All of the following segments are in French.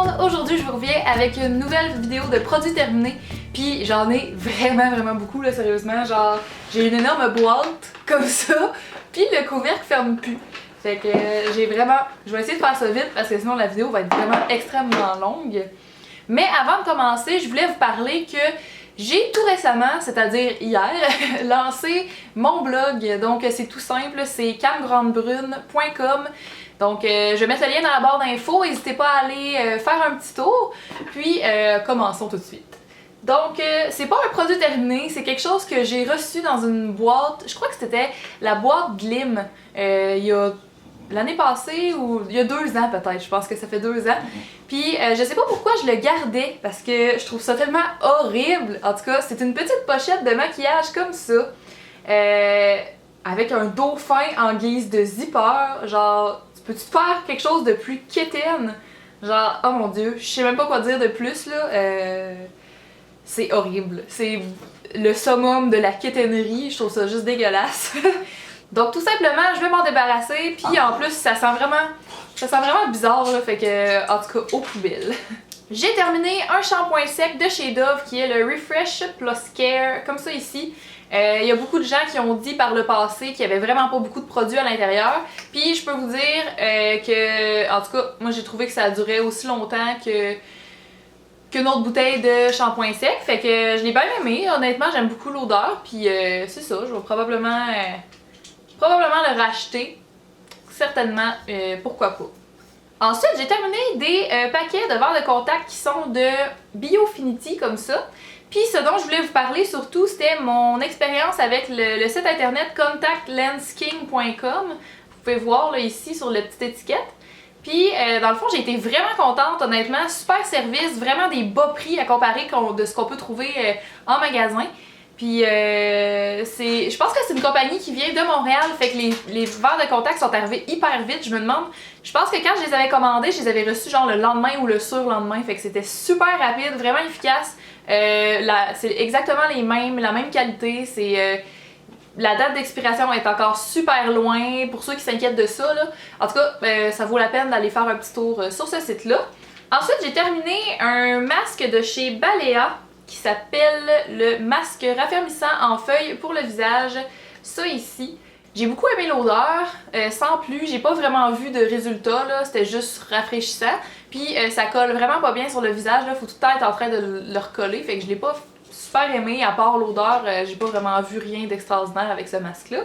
monde! Aujourd'hui, je vous reviens avec une nouvelle vidéo de produits terminés. Puis j'en ai vraiment beaucoup, là, sérieusement. Genre, j'ai une énorme boîte comme ça, puis le couvercle ferme plus. Fait que j'ai vraiment... Je vais essayer de faire ça vite parce que sinon la vidéo va être vraiment extrêmement longue. Mais avant de commencer, je voulais vous parler que j'ai tout récemment, c'est-à-dire hier, lancé mon blog. Donc c'est tout simple, c'est camgrandbrune.com. Donc je vais mettre le lien dans la barre d'infos, n'hésitez pas à aller faire un petit tour. Puis commençons tout de suite. Donc c'est pas un produit terminé, c'est quelque chose que j'ai reçu dans une boîte, je crois que c'était la boîte Glim, il y a l'année passée ou il y a 2 ans peut-être, je pense que ça fait 2 ans. Puis je sais pas pourquoi je le gardais parce que je trouve ça tellement horrible. En tout cas, c'est une petite pochette de maquillage comme ça, avec un dauphin en guise de zipper. Genre, peux-tu te faire quelque chose de plus quétaine? Genre, oh mon dieu, je sais même pas quoi dire de plus là. C'est horrible. C'est le summum de la quétainerie, je trouve ça juste dégueulasse. Donc tout simplement, je vais m'en débarrasser, puis en plus ça sent vraiment bizarre là, fait que en tout cas aux poubelles. J'ai terminé un shampoing sec de chez Dove qui est le Refresh Plus Care, comme ça ici. Il y a beaucoup de gens qui ont dit par le passé qu'il y avait vraiment pas beaucoup de produits à l'intérieur. Puis je peux vous dire que, en tout cas, moi j'ai trouvé que ça durait aussi longtemps qu'une autre bouteille de shampoing sec. Fait que je l'ai bien aimé, honnêtement j'aime beaucoup l'odeur. Puis c'est ça, je vais probablement le racheter. Certainement, pourquoi pas. Ensuite, j'ai terminé des paquets de verres de contact qui sont de Biofinity comme ça. Puis ce dont je voulais vous parler surtout, c'était mon expérience avec le site internet contactlensking.com. Vous pouvez voir là, ici sur la petite étiquette. Puis dans le fond, j'ai été vraiment contente, honnêtement. Super service, vraiment des bas prix à comparer de ce qu'on peut trouver en magasin. Puis je pense que c'est une compagnie qui vient de Montréal, fait que les verres de contact sont arrivés hyper vite. Je me demande, je pense que quand je les avais commandés, je les avais reçus genre le lendemain ou le surlendemain, fait que c'était super rapide, vraiment efficace. C'est exactement la même qualité, la date d'expiration est encore super loin, pour ceux qui s'inquiètent de ça, là. En tout cas, ça vaut la peine d'aller faire un petit tour sur ce site-là. Ensuite, j'ai terminé un masque de chez Balea qui s'appelle le masque raffermissant en feuilles pour le visage. Ça ici. J'ai beaucoup aimé l'odeur, sans plus, j'ai pas vraiment vu de résultat, là, c'était juste rafraîchissant. Puis ça colle vraiment pas bien sur le visage, là, faut tout le temps être en train de le recoller, fait que je l'ai pas super aimé, à part l'odeur, j'ai pas vraiment vu rien d'extraordinaire avec ce masque-là.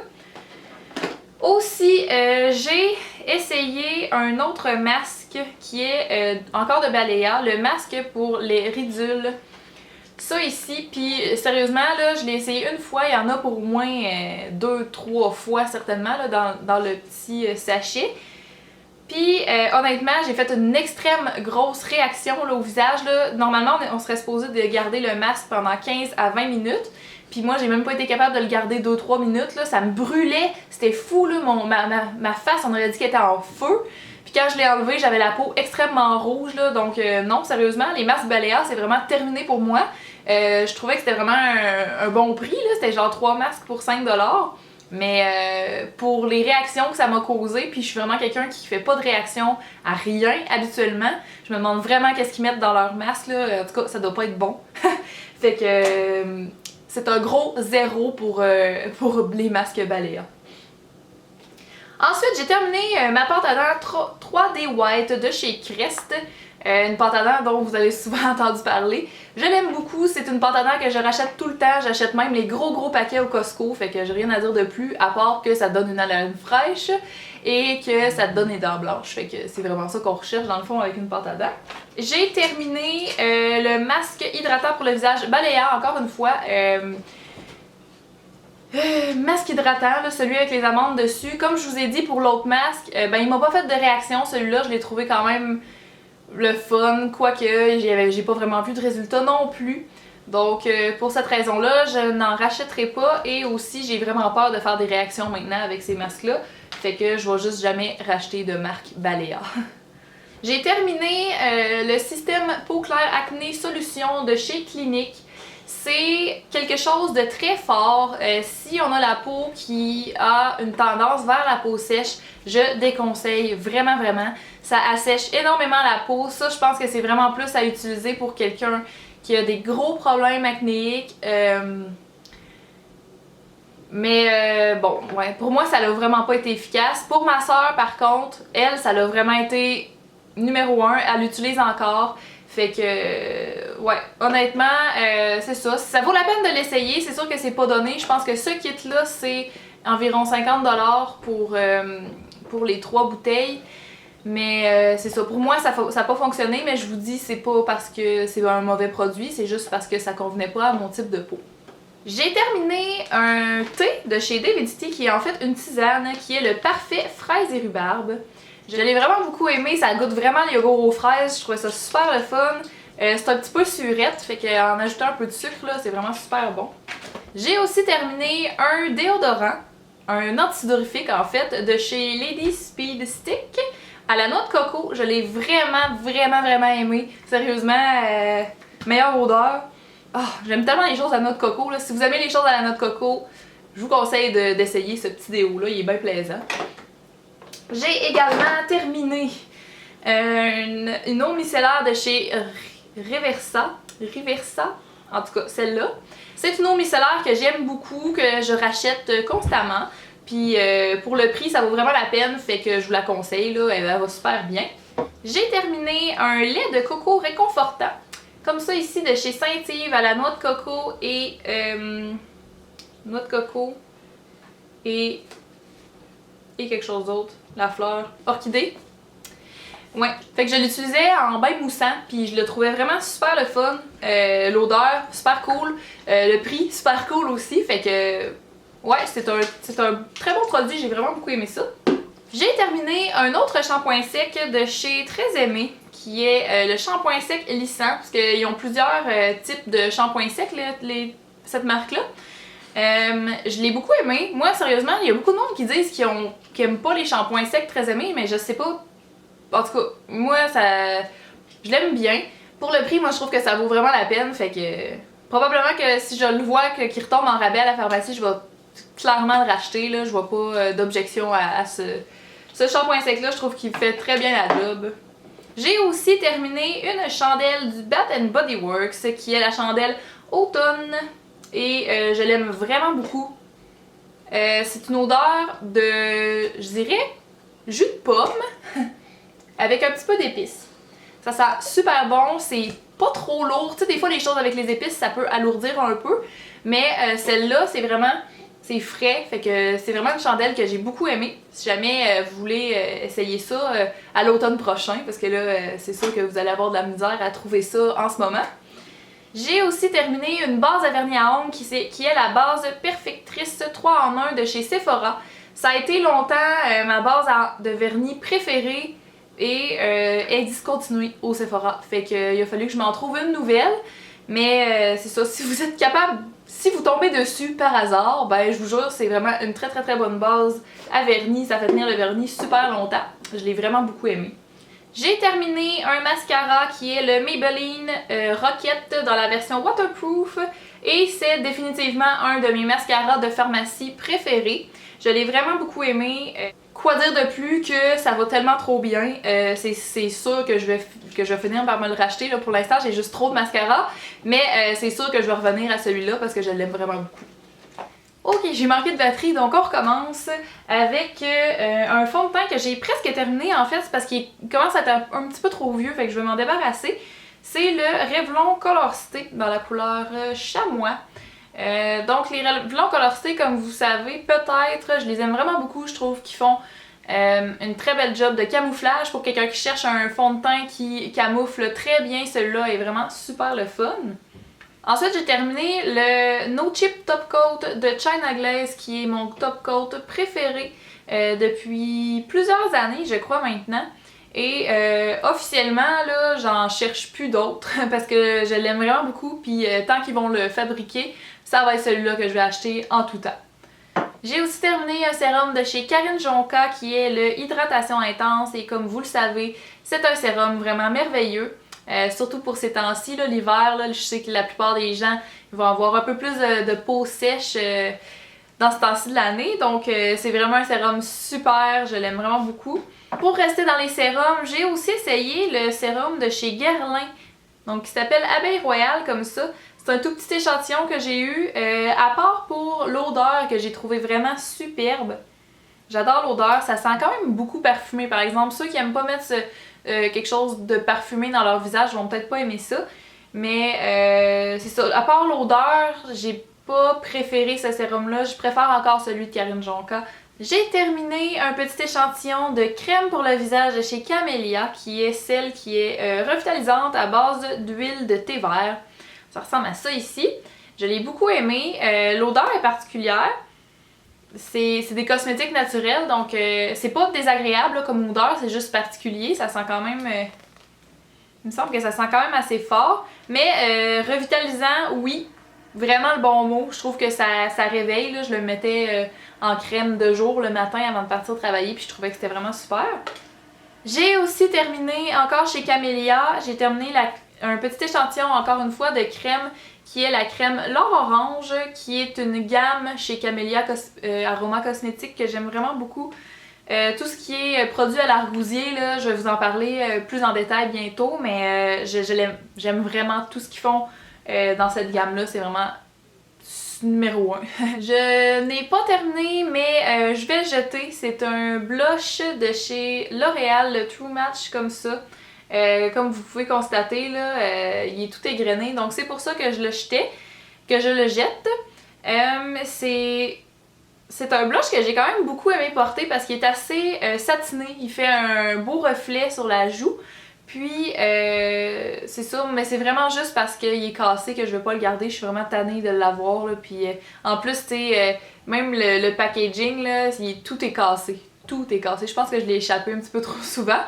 Aussi, j'ai essayé un autre masque qui est encore de Balea, le masque pour les ridules. Ça ici, puis sérieusement là, je l'ai essayé une fois, il y en a pour au moins 2-3 fois certainement là, dans le petit sachet. Puis honnêtement, j'ai fait une extrême grosse réaction là, au visage. Là. Normalement, on serait supposé de garder le masque pendant 15 à 20 minutes. Puis moi, j'ai même pas été capable de le garder 2-3 minutes. Là. Ça me brûlait, c'était fou. Là. Ma face, on aurait dit qu'elle était en feu. Puis quand je l'ai enlevé, j'avais la peau extrêmement rouge, là, donc non, sérieusement, les masques Balea, c'est vraiment terminé pour moi. Je trouvais que c'était vraiment un bon prix, là, c'était genre 3 masques pour 5$. Mais pour les réactions que ça m'a causé, puis je suis vraiment quelqu'un qui fait pas de réaction à rien habituellement, je me demande vraiment qu'est-ce qu'ils mettent dans leur masque, là. En tout cas, ça doit pas être bon. Fait que c'est un gros 0 pour les masques Balea. Ensuite, j'ai terminé ma pâte à dents 3D White de chez Crest. Une pâte à dents dont vous avez souvent entendu parler. Je l'aime beaucoup, c'est une pâte à dents que je rachète tout le temps. J'achète même les gros paquets au Costco, fait que j'ai rien à dire de plus, à part que ça donne une haleine fraîche et que ça te donne les dents blanches. Fait que c'est vraiment ça qu'on recherche dans le fond avec une pâte à dents. J'ai terminé le masque hydratant pour le visage Balea, encore une fois. Masque hydratant, là, celui avec les amandes dessus. Comme je vous ai dit pour l'autre masque, ben il m'a pas fait de réaction, celui-là, je l'ai trouvé quand même le fun, quoique j'ai pas vraiment vu de résultat non plus. Donc pour cette raison-là, je n'en rachèterai pas et aussi j'ai vraiment peur de faire des réactions maintenant avec ces masques-là. Fait que je vais juste jamais racheter de marque Balea. J'ai terminé le système peau claire acné solution de chez Clinique. C'est quelque chose de très fort. Si on a la peau qui a une tendance vers la peau sèche, je déconseille vraiment, vraiment. Ça assèche énormément la peau. Ça, je pense que c'est vraiment plus à utiliser pour quelqu'un qui a des gros problèmes acnéiques. Bon, ouais, pour moi, ça n'a vraiment pas été efficace. Pour ma soeur, par contre, elle, ça l'a vraiment été numéro 1. Elle l'utilise encore. Fait que, ouais, honnêtement, c'est ça. Ça vaut la peine de l'essayer. C'est sûr que c'est pas donné. Je pense que ce kit-là, c'est environ 50$ pour les 3 bouteilles. Mais c'est ça. Pour moi, ça n'a pas fonctionné. Mais je vous dis, c'est pas parce que c'est un mauvais produit. C'est juste parce que ça convenait pas à mon type de peau. J'ai terminé un thé de chez David's Tea qui est en fait une tisane qui est le parfait fraise et rhubarbe. Je l'ai vraiment beaucoup aimé, ça goûte vraiment le yogourt aux fraises, je trouvais ça super le fun. C'est un petit peu surette, fait qu'en ajoutant un peu de sucre, là, c'est vraiment super bon. J'ai aussi terminé un déodorant, un antidorifique en fait, de chez Lady Speed Stick à la noix de coco. Je l'ai vraiment aimé. Sérieusement, meilleure odeur. Oh, j'aime tellement les choses à la noix de coco. Là. Si vous aimez les choses à la noix de coco, je vous conseille d'essayer ce petit déo-là, il est bien plaisant. J'ai également terminé une eau micellaire de chez Reversa, en tout cas celle-là. C'est une eau micellaire que j'aime beaucoup, que je rachète constamment. Puis pour le prix, ça vaut vraiment la peine, fait que je vous la conseille, là, elle va super bien. J'ai terminé un lait de coco réconfortant, comme ça ici de chez Saint-Yves à la noix de coco et quelque chose d'autre. La fleur orchidée. Ouais, fait que je l'utilisais en bain moussant, puis je le trouvais vraiment super le fun. L'odeur, super cool. Le prix, super cool aussi. Fait que, ouais, c'est un très bon produit. J'ai vraiment beaucoup aimé ça. J'ai terminé un autre shampoing sec de chez Très Aimé, qui est le shampoing sec lissant, parce qu'ils ont plusieurs types de shampoing sec, cette marque-là. Je l'ai beaucoup aimé. Moi, sérieusement, il y a beaucoup de monde qui disent qu'ils aiment pas les shampoings secs Très Aimés, mais je sais pas. En tout cas, moi, je l'aime bien. Pour le prix, moi, je trouve que ça vaut vraiment la peine. Fait que probablement que si je le vois qu'il retombe en rabais à la pharmacie, je vais clairement le racheter. Là. Je vois pas d'objection à ce shampoing sec-là. Je trouve qu'il fait très bien la job. J'ai aussi terminé une chandelle du Bath & Body Works, qui est la chandelle automne. Et je l'aime vraiment beaucoup. C'est une odeur de, je dirais, jus de pomme avec un petit peu d'épices. Ça sent super bon, c'est pas trop lourd. Tu sais, des fois, les choses avec les épices, ça peut alourdir un peu. Mais celle-là, c'est frais. Fait que c'est vraiment une chandelle que j'ai beaucoup aimée. Si jamais vous voulez essayer ça à l'automne prochain, parce que là, c'est sûr que vous allez avoir de la misère à trouver ça en ce moment. J'ai aussi terminé une base à vernis à ongles qui est la base Perfectrice 3 en 1 de chez Sephora. Ça a été longtemps ma base de vernis préférée et est discontinuée au Sephora. Fait qu'il a fallu que je m'en trouve une nouvelle. Mais c'est ça, si vous êtes capable, si vous tombez dessus par hasard, ben je vous jure, c'est vraiment une très bonne base à vernis. Ça fait tenir le vernis super longtemps. Je l'ai vraiment beaucoup aimé. J'ai terminé un mascara qui est le Maybelline Rocket dans la version waterproof et c'est définitivement un de mes mascaras de pharmacie préférés. Je l'ai vraiment beaucoup aimé. Quoi dire de plus que ça va tellement trop bien. C'est sûr que je vais finir par me le racheter. Là, pour l'instant, j'ai juste trop de mascara, mais c'est sûr que je vais revenir à celui-là parce que je l'aime vraiment beaucoup. Ok, j'ai manqué de batterie, donc on recommence avec un fond de teint que j'ai presque terminé en fait, c'est parce qu'il commence à être un petit peu trop vieux, fait que je vais m'en débarrasser. C'est le Revlon Color Stay dans la couleur chamois. Donc les Revlon Color Stay, comme vous savez, peut-être, je les aime vraiment beaucoup, je trouve qu'ils font une très belle job de camouflage pour quelqu'un qui cherche un fond de teint qui camoufle très bien. Celui-là est vraiment super le fun. Ensuite, j'ai terminé le No Chip Top Coat de China Glaze, qui est mon top coat préféré depuis plusieurs années, je crois maintenant. Et officiellement, là, j'en cherche plus d'autres parce que je l'aime vraiment beaucoup. Puis tant qu'ils vont le fabriquer, ça va être celui-là que je vais acheter en tout temps. J'ai aussi terminé un sérum de chez Karine Jonca qui est le Hydratation Intense et comme vous le savez, c'est un sérum vraiment merveilleux. Surtout pour ces temps-ci, l'hiver, je sais que la plupart des gens vont avoir un peu plus de peau sèche dans ce temps-ci de l'année. Donc c'est vraiment un sérum super, je l'aime vraiment beaucoup. Pour rester dans les sérums, j'ai aussi essayé le sérum de chez Guerlain, donc qui s'appelle Abeille Royale comme ça. C'est un tout petit échantillon que j'ai eu, à part pour l'odeur que j'ai trouvé vraiment superbe. J'adore l'odeur, ça sent quand même beaucoup parfumé. Par exemple, ceux qui aiment pas mettre quelque chose de parfumé dans leur visage vont peut-être pas aimer ça. Mais c'est ça, à part l'odeur, j'ai pas préféré ce sérum-là. Je préfère encore celui de Karine Jonca. J'ai terminé un petit échantillon de crème pour le visage de chez Camellia, qui est celle qui est revitalisante à base d'huile de thé vert. Ça ressemble à ça ici. Je l'ai beaucoup aimé. L'odeur est particulière. C'est des cosmétiques naturels, donc c'est pas désagréable là, comme odeur, c'est juste particulier. Ça sent quand même... il me semble que ça sent quand même assez fort. Mais revitalisant, oui. Vraiment le bon mot. Je trouve que ça réveille. Là. Je le mettais en crème de jour le matin avant de partir travailler, puis je trouvais que c'était vraiment super. J'ai aussi terminé, encore chez Camellia, j'ai terminé un petit échantillon, encore une fois, de crème qui est la crème L'Or Orange, qui est une gamme chez Camellia Aroma Cosmétique que j'aime vraiment beaucoup. Tout ce qui est produit à l'argousier, là, je vais vous en parler plus en détail bientôt, mais j'aime vraiment tout ce qu'ils font dans cette gamme-là, c'est vraiment numéro 1. Je n'ai pas terminé, mais je vais le jeter. C'est un blush de chez L'Oréal, le True Match comme ça. Comme vous pouvez constater, là, il est tout égrené, donc c'est pour ça que je le jetais, que je le jette. C'est un blush que j'ai quand même beaucoup aimé porter parce qu'il est assez satiné, il fait un beau reflet sur la joue. Puis, c'est ça, mais c'est vraiment juste parce qu'il est cassé que je veux pas le garder. Je suis vraiment tannée de l'avoir, là. Puis, en plus, tu sais, même le packaging, là, tout est cassé. Tout est cassé. Je pense que je l'ai échappé un petit peu trop souvent.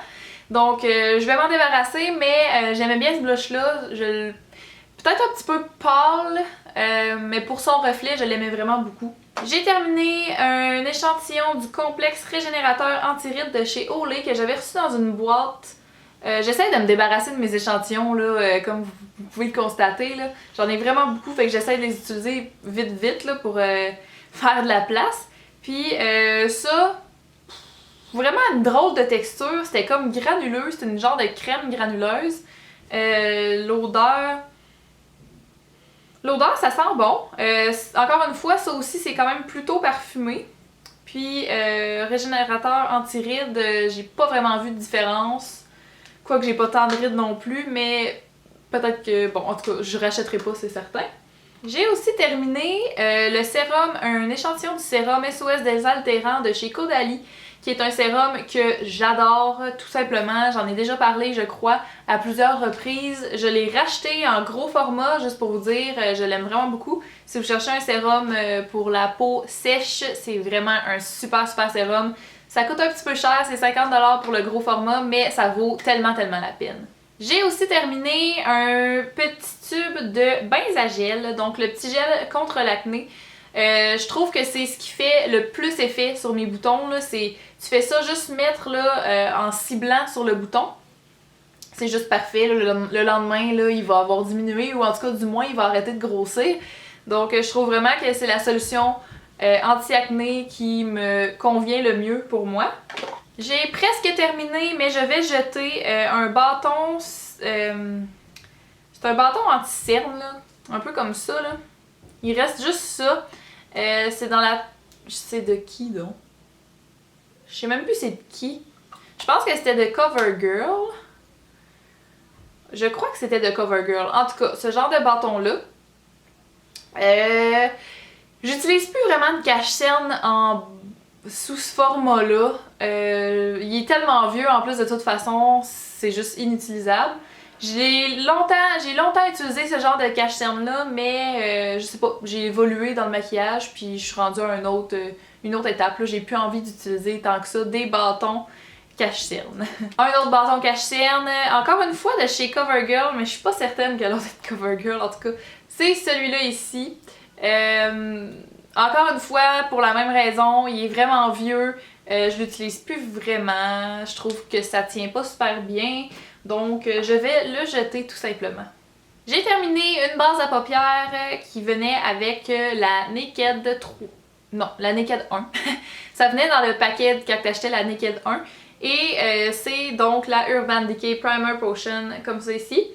Donc, je vais m'en débarrasser, mais j'aimais bien ce blush-là. Peut-être un petit peu pâle, mais pour son reflet, je l'aimais vraiment beaucoup. J'ai terminé un échantillon du complexe régénérateur anti-rides de chez Olay que j'avais reçu dans une boîte. J'essaie de me débarrasser de mes échantillons, là, comme vous pouvez le constater. J'en ai vraiment beaucoup, fait que j'essaie de les utiliser vite là, pour faire de la place. Puis ça, vraiment une drôle de texture, c'était comme granuleuse, c'était une genre de crème granuleuse. L'odeur, ça sent bon. Encore une fois, ça aussi, c'est quand même plutôt parfumé. Puis, régénérateur anti-rides, j'ai pas vraiment vu de différence. Quoique j'ai pas tant de rides non plus, mais peut-être que... Bon, en tout cas, je rachèterai pas, c'est certain. J'ai aussi terminé le sérum, un échantillon du sérum SOS Désaltérant de chez Caudalie, qui est un sérum que j'adore, tout simplement. J'en ai déjà parlé, je crois, à plusieurs reprises. Je l'ai racheté en gros format, juste pour vous dire, je l'aime vraiment beaucoup. Si vous cherchez un sérum pour la peau sèche, c'est vraiment un super sérum. Ça coûte un petit peu cher, c'est 50$ pour le gros format, mais ça vaut tellement la peine. J'ai aussi terminé un petit tube de Benzagel, donc le petit gel contre l'acné. Je trouve que c'est ce qui fait le plus effet sur mes boutons. Là. Tu fais ça juste mettre là, en ciblant sur le bouton. C'est juste parfait. Là. Le lendemain, là, il va avoir diminué ou en tout cas du moins il va arrêter de grossir. Donc je trouve vraiment que c'est la solution anti-acné qui me convient le mieux pour moi. J'ai presque terminé, mais je vais jeter un bâton. C'est un bâton anti-cerne, là. Un peu comme ça, là. Il reste juste ça. C'est dans la... C'est de qui, donc? Je sais même plus c'est de qui. Je pense que c'était de CoverGirl. Je crois que c'était de CoverGirl. En tout cas, ce genre de bâton-là. J'utilise plus vraiment de cache-cerne sous ce format-là. Il est tellement vieux, en plus de toute façon, c'est juste inutilisable. J'ai longtemps utilisé ce genre de cache-cerne-là, mais je sais pas, j'ai évolué dans le maquillage, puis je suis rendue à une autre étape. J'ai plus envie d'utiliser tant que ça des bâtons cache-cerne. Un autre bâton cache-cerne, encore une fois de chez CoverGirl, mais je suis pas certaine que l'autre est de CoverGirl, en tout cas. C'est celui-là ici. Encore une fois, pour la même raison, il est vraiment vieux. Je l'utilise plus vraiment. Je trouve que ça tient pas super bien. Donc je vais le jeter tout simplement. J'ai terminé une base à paupières qui venait avec la Naked 3. Non, la Naked 1. Ça venait dans le paquet quand t'achetais la Naked 1. Et c'est donc la Urban Decay Primer Potion, comme ça ici.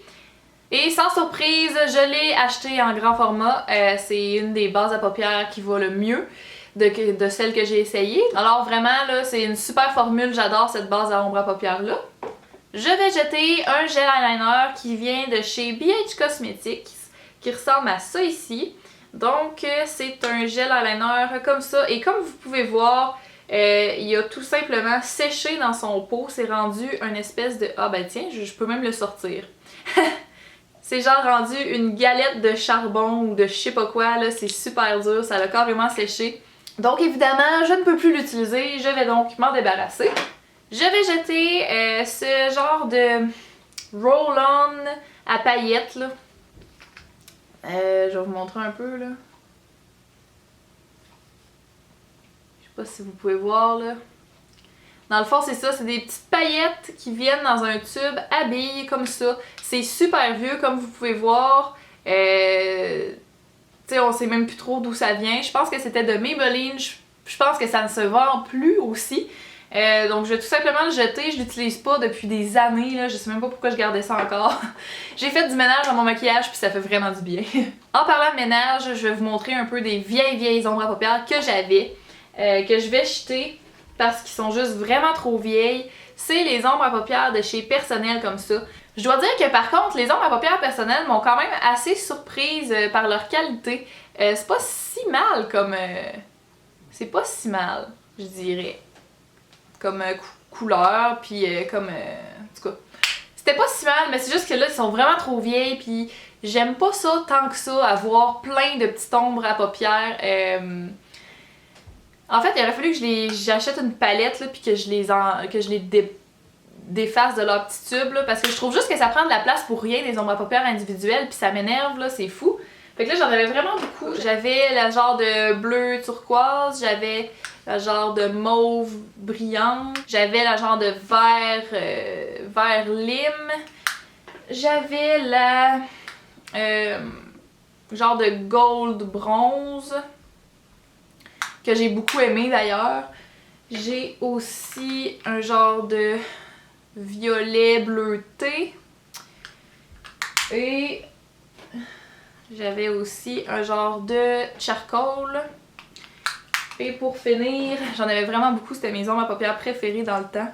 Et sans surprise, je l'ai acheté en grand format. C'est une des bases à paupières qui va le mieux de celles que j'ai essayées. Alors vraiment, là, c'est une super formule. J'adore cette base à ombre à paupières-là. Je vais jeter un gel eyeliner qui vient de chez BH Cosmetics, qui ressemble à ça ici. Donc, c'est un gel eyeliner comme ça. Et comme vous pouvez voir, il a tout simplement séché dans son pot. C'est rendu une espèce de... Ah ben tiens, je peux même le sortir. C'est genre rendu une galette de charbon ou de je sais pas quoi, là. C'est super dur, ça l'a carrément séché. Donc évidemment, je ne peux plus l'utiliser. Je vais donc m'en débarrasser. Je vais jeter ce genre de roll-on à paillettes, là. Je vais vous montrer un peu, là. Je sais pas si vous pouvez voir, là. Dans le fond, c'est ça, c'est des petites paillettes qui viennent dans un tube à billes, comme ça. C'est super vieux, comme vous pouvez voir. Tu sais, on sait même plus trop d'où ça vient. Je pense que c'était de Maybelline. Je pense que ça ne se vend plus aussi. Donc je vais tout simplement le jeter, je l'utilise pas depuis des années, là. Je sais même pas pourquoi je gardais ça encore. J'ai fait du ménage dans mon maquillage puis ça fait vraiment du bien. En parlant de ménage, je vais vous montrer un peu des vieilles ombres à paupières que j'avais, que je vais jeter parce qu'ils sont juste vraiment trop vieilles. C'est les ombres à paupières de chez Personnel comme ça. Je dois dire que par contre, les ombres à paupières Personnel m'ont quand même assez surprise par leur qualité. C'est pas si mal comme... c'est pas si mal, je dirais. Comme couleur, puis comme... en tout cas, c'était pas si mal, mais c'est juste que là, ils sont vraiment trop vieilles, puis j'aime pas ça tant que ça, avoir plein de petites ombres à paupières. En fait, il aurait fallu que j'achète une palette, là, puis que je les défasse de leur petit tube, là, parce que je trouve juste que ça prend de la place pour rien, des ombres à paupières individuelles, puis ça m'énerve, là, c'est fou. Fait que là, j'en avais vraiment beaucoup. J'avais la genre de bleu turquoise, j'avais la genre de mauve brillante, j'avais la genre de vert lime, j'avais la genre de gold bronze, que j'ai beaucoup aimé d'ailleurs. J'ai aussi un genre de violet bleuté. Et j'avais aussi un genre de charcoal. Et pour finir, j'en avais vraiment beaucoup, c'était mes ombres à paupières préférées dans le temps.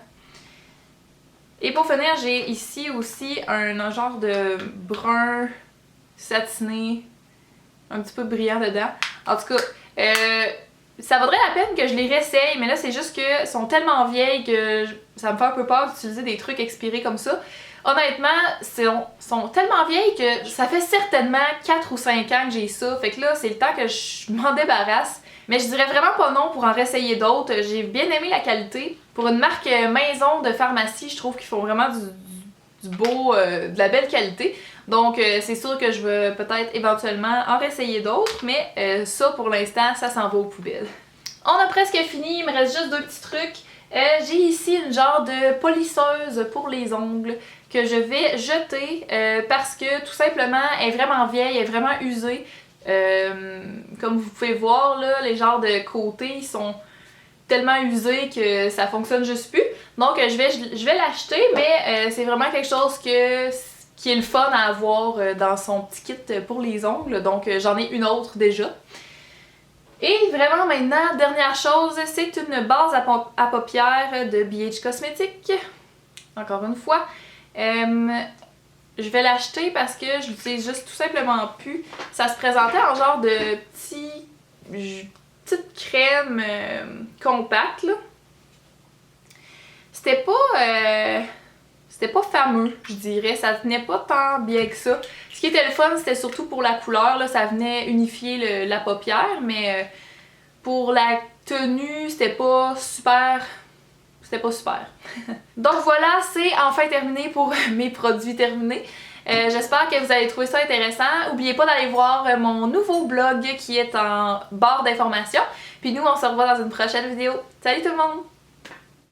Et pour finir, j'ai ici aussi un genre de brun satiné, un petit peu brillant dedans. En tout cas, ça vaudrait la peine que je les réessaye, mais là c'est juste que sont tellement vieilles que ça me fait un peu peur d'utiliser des trucs expirés comme ça. Honnêtement, sont tellement vieilles que ça fait certainement 4 ou 5 ans que j'ai ça. Fait que là, c'est le temps que je m'en débarrasse. Mais je dirais vraiment pas non pour en réessayer d'autres. J'ai bien aimé la qualité. Pour une marque maison de pharmacie, je trouve qu'ils font vraiment du beau, de la belle qualité. Donc c'est sûr que je vais peut-être éventuellement en réessayer d'autres. Mais ça, pour l'instant, ça s'en va aux poubelles. On a presque fini. Il me reste juste 2 petits trucs. J'ai ici une genre de polisseuse pour les ongles que je vais jeter parce que tout simplement elle est vraiment vieille, elle est vraiment usée. Comme vous pouvez voir là, les genres de côtés ils sont tellement usés que ça fonctionne juste plus. Donc je vais l'acheter, mais c'est vraiment quelque chose qui est le fun à avoir dans son petit kit pour les ongles. Donc j'en ai une autre déjà. Et vraiment maintenant, dernière chose, c'est une base à paupières de BH Cosmetics. Encore une fois. Je vais l'acheter parce que je l'utilise juste tout simplement plus. Ça se présentait en genre de petite crème compacte là. C'était pas fameux, je dirais. Ça tenait pas tant bien que ça. Ce qui était le fun, c'était surtout pour la couleur. Là, ça venait unifier la paupière, mais pour la tenue, c'était pas super. C'était pas super. Donc voilà, c'est enfin terminé pour mes produits terminés. J'espère que vous avez trouvé ça intéressant. N'oubliez pas d'aller voir mon nouveau blog qui est en barre d'informations. Puis nous, on se revoit dans une prochaine vidéo. Salut tout le monde!